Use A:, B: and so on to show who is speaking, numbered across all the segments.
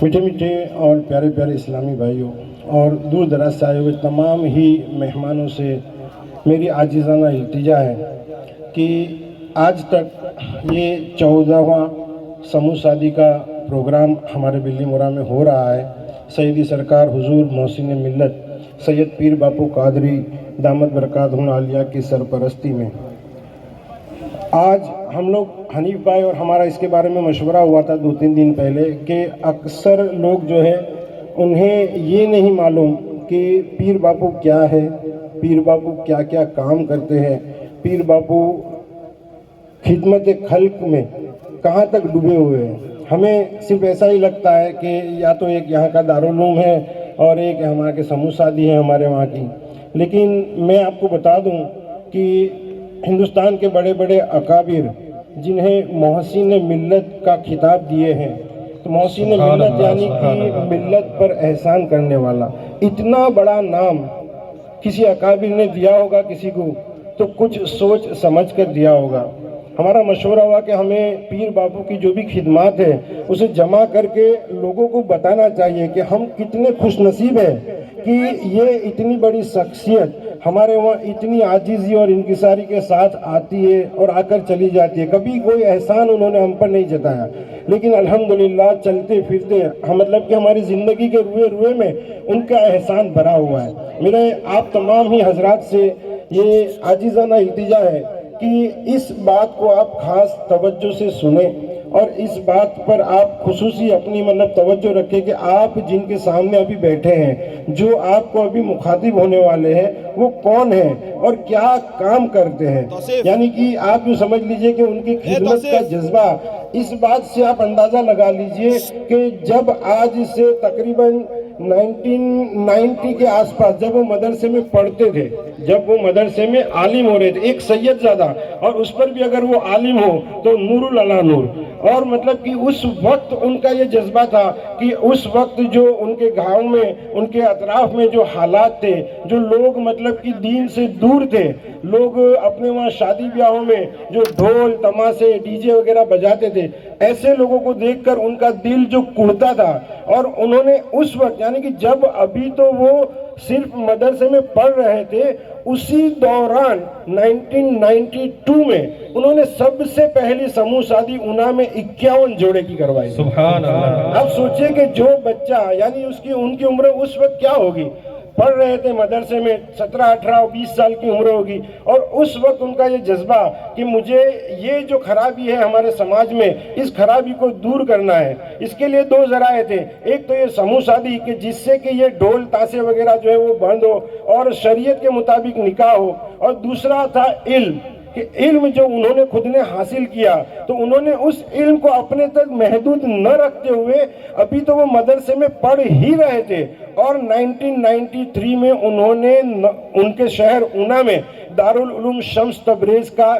A: میٹھے میٹھے اور پیارے پیارے اسلامی بھائیوں اور دور دراز سے آئے ہوئے تمام ہی مہمانوں سے میری عاجزانہ التجا ہے کہ آج تک یہ 14واں سموع سادی کا پروگرام ہمارے بلی مورا میں ہو رہا ہے۔ سیدی سرکار حضور محسن ملت سید پیر باپو قادری دامت برکاتہم العالیہ کی سرپرستی میں آج ہم لوگ حنیف بھائی اور ہمارا اس کے بارے میں مشورہ ہوا تھا 2-3 دن پہلے کہ اکثر لوگ جو ہے انہیں یہ نہیں معلوم کہ پیر باپو کیا ہے، پیر باپو کیا کیا کام کرتے ہیں، پیر باپو خدمت خلق میں کہاں تک ڈوبے ہوئے ہیں۔ ہمیں صرف ایسا ہی لگتا ہے کہ یا تو ایک یہاں کا دارالعلوم ہے اور ایک ہمارے کے سموع سادی ہے ہمارے وہاں کی، لیکن میں آپ کو بتا دوں کہ ہندوستان کے بڑے بڑے اکابر جنہیں محسن ملت کا خطاب دیے ہیں، تو محسن ملت یعنی کہ ملت پر احسان کرنے والا، اتنا بڑا نام کسی اکابر نے دیا ہوگا کسی کو تو کچھ سوچ سمجھ کر دیا ہوگا۔ ہمارا مشورہ ہوا کہ ہمیں پیر باپو کی جو بھی خدمات ہے اسے جمع کر کے لوگوں کو بتانا چاہیے کہ ہم کتنے خوش نصیب ہیں کہ یہ اتنی بڑی شخصیت ہمارے وہاں اتنی عاجزی اور انکساری کے ساتھ آتی ہے اور آ کر چلی جاتی ہے۔ کبھی کوئی احسان انہوں نے ہم پر نہیں جتایا، لیکن الحمدللہ چلتے پھرتے مطلب کہ ہماری زندگی کے روئے روئے میں ان کا احسان بھرا ہوا ہے۔ میرے آپ تمام ہی حضرات سے یہ عاجزانہ التجا ہے کہ اس بات کو آپ خاص توجہ سے سنیں اور اس بات پر آپ خصوصی اپنی توجہ رکھیں کہ آپ جن کے سامنے ابھی بیٹھے ہیں، جو آپ کو ابھی مخاطب ہونے والے ہیں، وہ کون ہیں اور کیا کام کرتے ہیں۔ یعنی کہ آپ یہ سمجھ لیجئے کہ ان کی خدمت کا جذبہ، اس بات سے آپ اندازہ لگا لیجئے کہ جب آج سے تقریباً 1990 کے آس پاس جب وہ مدرسے میں پڑھتے تھے، جب وہ مدرسے میں عالم ہو رہے تھے، ایک سید زادہ، اور اس پر بھی اگر وہ عالم ہو تو نور علی نور، اور کہ اس وقت ان کا یہ جذبہ تھا کہ اس وقت جو ان کے گاؤں میں ان کے اطراف میں جو حالات تھے، جو لوگ کہ دین سے دور تھے، لوگ اپنے وہاں شادی بیاہوں میں جو ڈھول تماسے ڈی جے وغیرہ بجاتے تھے، ایسے لوگوں کو دیکھ کر ان کا دل جو کڑتا تھا، اور انہوں نے اس وقت یعنی کہ جب ابھی تو وہ صرف مدرسے میں پڑھ رہے تھے، اسی دوران 1992 میں انہوں نے سب سے پہلی سموع سادی اونا میں 51 جوڑے کی کروائی۔ سبحان اللہ۔ اب سوچئے کہ جو بچہ یعنی ان کی عمر اس وقت کیا ہوگی، پڑھ رہے تھے مدرسے میں، 17، 18، 20 سال کی عمر ہوگی، اور اس وقت ان کا یہ جذبہ کہ مجھے یہ جو خرابی ہے ہمارے سماج میں، اس خرابی کو دور کرنا ہے۔ اس کے لیے 2 ذرائع تھے، ایک تو یہ سموع سادی کہ جس سے کہ یہ ڈھول تاسے وغیرہ جو ہے وہ بند ہو اور شریعت کے مطابق نکاح ہو، اور دوسرا تھا علم، کہ علم جو انہوں نے خود نے حاصل کیا تو انہوں نے اس علم کو اپنے تک محدود نہ رکھتے ہوئے، ابھی تو وہ مدرسے میں پڑھ ہی رہے تھے، اور 1993 میں انہوں نے ان کے شہر اونا میں دارالعلوم شمس تبریز کا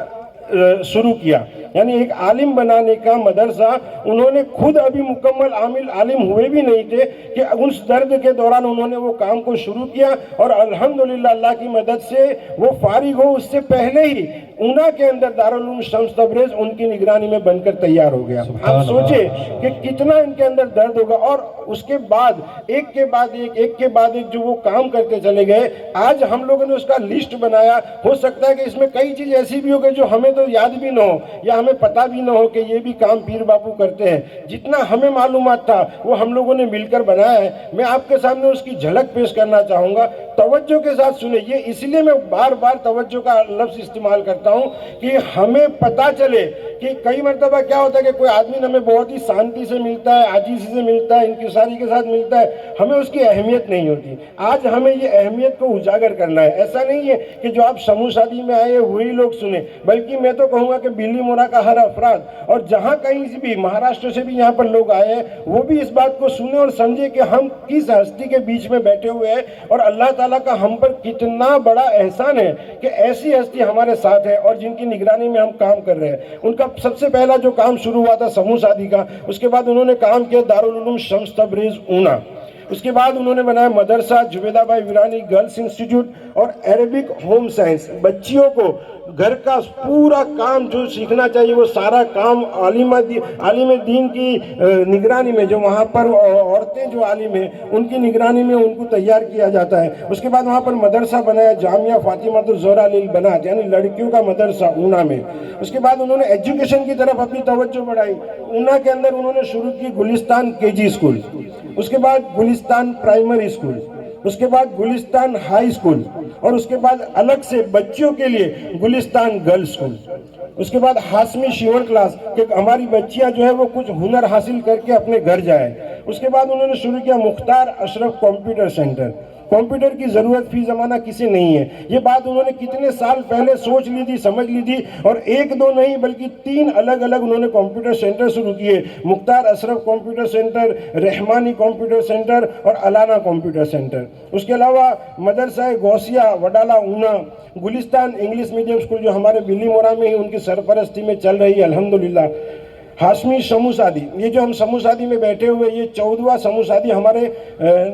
A: شروع کیا، یعنی ایک عالم بنانے کا مدرسہ۔ انہوں نے خود ابھی مکمل عالم ہوئے بھی نہیں تھے کہ اس درد کے دوران انہوں نے وہ کام کو شروع کیا، اور الحمدللہ اللہ کی مدد سے وہ فارغ ہو اس سے پہلے ہی اونا کے اندر دارالعلوم شمس تبریز ان کی نگرانی میں بن کر تیار ہو گیا۔ آپ سوچیں کہ کتنا ان کے اندر درد ہوگا، اور اس کے بعد ایک کے بعد ایک جو وہ کام کرتے چلے گئے۔ آج ہم لوگوں نے اس کا لسٹ بنایا، ہو سکتا ہے کہ اس میں کئی چیز ایسی بھی ہو کہ جو ہمیں تو یاد بھی نہ ہو یا ہمیں پتہ بھی نہ ہو کہ یہ بھی کام پیر باپو کرتے ہیں۔ جتنا ہمیں معلومات تھا وہ ہم لوگوں نے مل کر بنایا ہے۔ میں آپ کے سامنے اس کی جھلک پیش کرنا چاہوں گا، توجہ کے ساتھ سنیں۔ یہ اس لیے میں بار بار توجہ کا لفظ استعمال کرتا ہوں کہ ہمیں پتہ چلے کہ کئی مرتبہ کیا ہوتا ہے کہ کوئی آدمی ہمیں بہت ہی شانتی سے ملتا ہے، عاجزی سے ملتا ہے، انکساری کے ساتھ ملتا ہے، ہمیں اس کی اہمیت نہیں ہوتی۔ آج ہمیں یہ اہمیت کو اجاگر کرنا ہے۔ ایسا نہیں ہے کہ جو آپ سموع سادی میں آئے وہی لوگ سنیں، بلکہ میں تو کہوں گا کہ بلی مورا کا ہر افراد، اور جہاں کہیں سے بھی مہاراشٹر سے بھی یہاں پر لوگ آئے ہیں، وہ بھی اس بات کو سنیں اور سمجھے کہ ہم کس ہستی کے بیچ میں بیٹھے ہوئے ہیں، اور اللہ تعالیٰ کا ہم پر کتنا بڑا احسان ہے کہ ایسی ہستی ہمارے ساتھ ہے اور جن کی نگرانی میں ہم کام کر رہے ہیں۔ ان کا سب سے پہلا جو کام شروع ہوا تھا سموع سادی کا، اس کے بعد انہوں نے کام کیا دارالعلوم شمس تبریز اونا، اس کے بعد انہوں نے بنایا مدرسہ جبیدہ بھائی ویرانی گرلز انسٹیٹیوٹ اور عربک ہوم سائنس. بچیوں کو گھر کا پورا کام جو سیکھنا چاہیے وہ سارا کام عالم دین کی نگرانی میں، جو وہاں پر عورتیں جو عالم ہیں ان کی نگرانی میں ان کو تیار کیا جاتا ہے. اس کے بعد وہاں پر مدرسہ بنایا جامعہ فاطمہ الزہرا للبنات یعنی لڑکیوں کا مدرسہ اونا میں. اس کے بعد انہوں نے ایجوکیشن کی طرف اپنی توجہ بڑھائی. اونا کے اندر انہوں نے شروع کی گلستان کے جی اسکول، اس کے بعد گلستان پرائمری اسکول، اس کے بعد گلستان ہائی اسکول، اور اس کے بعد الگ سے بچیوں کے لیے گلستان گرل اسکول. اس کے بعد ہاشمی شیون کلاس کہ ہماری بچیاں جو ہے وہ کچھ ہنر حاصل کر کے اپنے گھر جائیں. اس کے بعد انہوں نے شروع کیا مختار اشرف کمپیوٹر سینٹر. کمپیوٹر کی ضرورت فی زمانہ کسی نہیں ہے. یہ بات انہوں نے کتنے سال پہلے سوچ لی تھی، سمجھ لی تھی، اور ایک دو نہیں بلکہ 3 الگ الگ انہوں نے کمپیوٹر سینٹر شروع کیے. مختار اشرف کمپیوٹر سینٹر، رحمانی کمپیوٹر سینٹر اور علانہ کمپیوٹر سینٹر. اس کے علاوہ مدرسہ غوثیہ وڈالہ اونا، گلستان انگلش میڈیم اسکول جو ہمارے بلی مورا میں ہی ان کی سرپرستی میں چل رہی ہے الحمدللہ. ہاشمی سمو سادی، یہ جو ہم سمو سادی میں بیٹھے ہوئے یہ 14واں سمو سادی ہمارے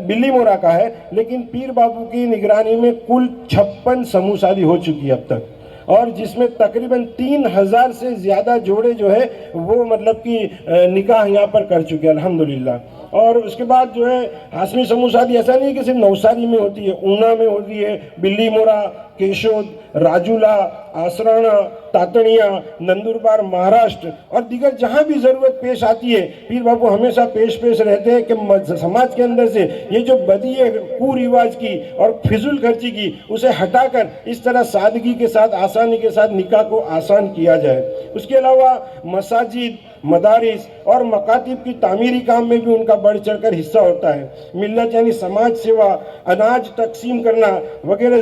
A: بلی مورا کا ہے، لیکن پیر بابو کی نگرانی میں کل 56 سمو سادی ہو چکی ہے اب تک، اور جس میں تقریباً 3000 سے زیادہ جوڑے جو ہے وہ مطلب کہ نکاح یہاں پر کر چکے الحمدللہ. اور اس کے بعد جو ہے ہاشمی سمو شادی ایسا نہیں کہ صرف نوساری میں ہوتی ہے، اونا میں ہوتی ہے، بلی مورا، کیشود، راجولا، آسرانہ، تاتنیا، نندوربار مہاراشٹر اور دیگر جہاں بھی ضرورت پیش آتی ہے پیر بابو ہمیشہ پیش رہتے ہیں کہ سماج کے اندر سے یہ جو بدی ہے کو رواج کی اور فضول خرچی کی اسے ہٹا کر اس طرح سادگی کے ساتھ آسانی کے ساتھ نکاح کو آسان کیا جائے. اس کے علاوہ مساجد، مدارس اور مکاتب کی تعمیری کام میں بھی ان کا بڑھ چڑھ کر حصہ ہوتا ہے. ملت یعنی سماج سیوا، اناج تقسیم کرنا وغیرہ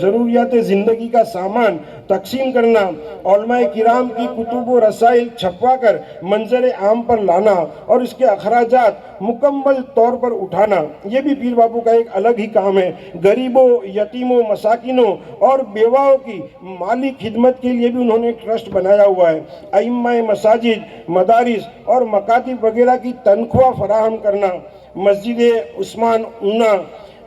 A: ضروریات زندگی کا سامان تقسیم کرنا، علماء کرام کی کتب و رسائل چھپوا کر منظر عام پر لانا اور اس کے اخراجات مکمل طور پر اٹھانا، یہ بھی پیر بابو کا ایک الگ ہی کام ہے. غریبوں، یتیموں، مساکینوں اور بیواؤں کی مالی خدمت کے لیے بھی انہوں نے ایک ٹرسٹ بنایا ہوا ہے. ائمہ مساجد، مدارس اور مکاتب وغیرہ کی تنخواہ فراہم کرنا، مسجد عثمان اونا،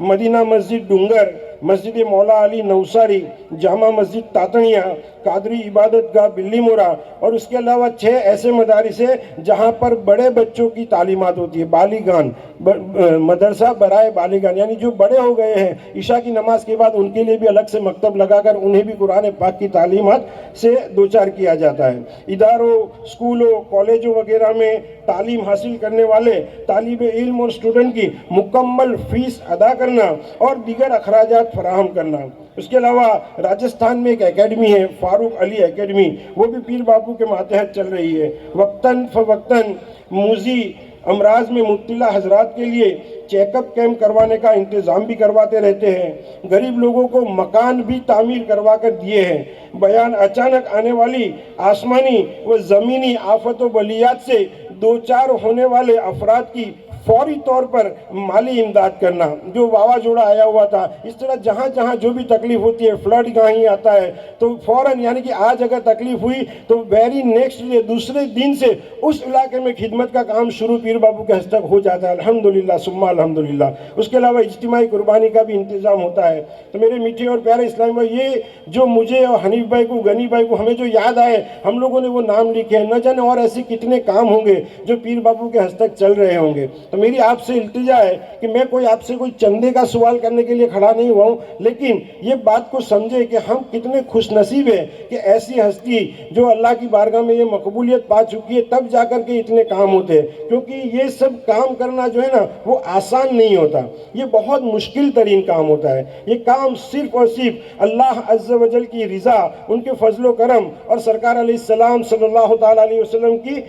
A: مدینہ مسجد ڈونگر، مسجد مولا علی نوساری، جامع مسجد تاتنیا، قادری عبادت گاہ بلی مورا، اور اس کے علاوہ 6 ایسے مدارس ہیں جہاں پر بڑے بچوں کی تعلیمات ہوتی ہے. بالیگان مدرسہ برائے بالیگان یعنی جو بڑے ہو گئے ہیں عشاء کی نماز کے بعد ان کے لیے بھی الگ سے مکتب لگا کر انہیں بھی قرآن پاک کی تعلیمات سے دوچار کیا جاتا ہے. اداروں، اسکولوں، کالجوں وغیرہ میں تعلیم حاصل کرنے والے طالب علم اور اسٹوڈنٹ کی مکمل فیس ادا کرنا اور دیگر اخراجات فراہم کرنا. اس کے علاوہ راجستھان میں ایک اکیڈمی ہے فاروق علی اکیڈمی، وہ بھی پیر بابو کے ماتحت چل رہی ہے. وقتاً فوقتاً موذی امراض میں مبتلا حضرات کے لیے چیک اپ کیمپ کروانے کا انتظام بھی کرواتے رہتے ہیں. غریب لوگوں کو مکان بھی تعمیر کروا کر دیے ہیں. بیان اچانک آنے والی آسمانی و زمینی آفت و بلیات سے دوچار ہونے والے افراد کی فوری طور پر مالی امداد کرنا. جو واوا جوڑا آیا ہوا تھا اس طرح جہاں جہاں جو بھی تکلیف ہوتی ہے، فلڈ کہیں آتا ہے تو فوراً یعنی کہ آج اگر تکلیف ہوئی تو ویری نیکسٹ ڈے دوسرے دن سے اس علاقے میں خدمت کا کام شروع پیر بابو کے ہستک ہو جاتا ہے الحمدللہ ثم الحمدللہ. اس کے علاوہ اجتماعی قربانی کا بھی انتظام ہوتا ہے. تو میرے میٹھے اور پیارے اسلامی بھائی، یہ جو مجھے اور حنیف بھائی کو، غنی بھائی کو ہمیں جو یاد آئے ہم لوگوں نے وہ نام لکھے ہیں. نہ جانے اور ایسے کتنے کام ہوں گے جو پیر بابو کے ہستک چل رہے ہوں گے. تو میری آپ سے التجا ہے کہ میں آپ سے کوئی چندے کا سوال کرنے کے لیے کھڑا نہیں ہوا ہوں، لیکن یہ بات کو سمجھے کہ ہم کتنے خوش نصیب ہیں کہ ایسی ہستی جو اللہ کی بارگاہ میں یہ مقبولیت پا چکی ہے تب جا کر کے اتنے کام ہوتے ہیں. کیونکہ یہ سب کام کرنا جو ہے نا وہ آسان نہیں ہوتا، یہ بہت مشکل ترین کام ہوتا ہے. یہ کام صرف اور صرف اللہ عز و جل کی رضا، ان کے فضل و کرم اور سرکار علیہ السلام صلی اللہ تعالیٰ علیہ وسلم کی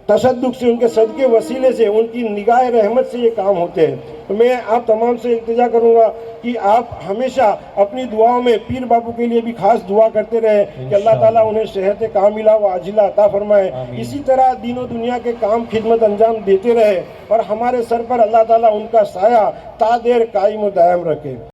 A: تصدق سے، ان کے صدقے وسیلے سے، ان کی نگاہ رحمت سے یہ کام ہوتے ہیں. تو میں آپ تمام سے التجا کروں گا کہ آپ ہمیشہ اپنی دعاؤں میں پیر بابو کے لیے بھی خاص دعا کرتے رہے کہ اللہ تعالیٰ انہیں صحت کاملہ و عاجلہ عطا فرمائے. اسی طرح دین و دنیا کے کام خدمت انجام دیتے رہے اور ہمارے سر پر اللہ تعالیٰ ان کا سایہ تا دیر قائم و دائم رکھے.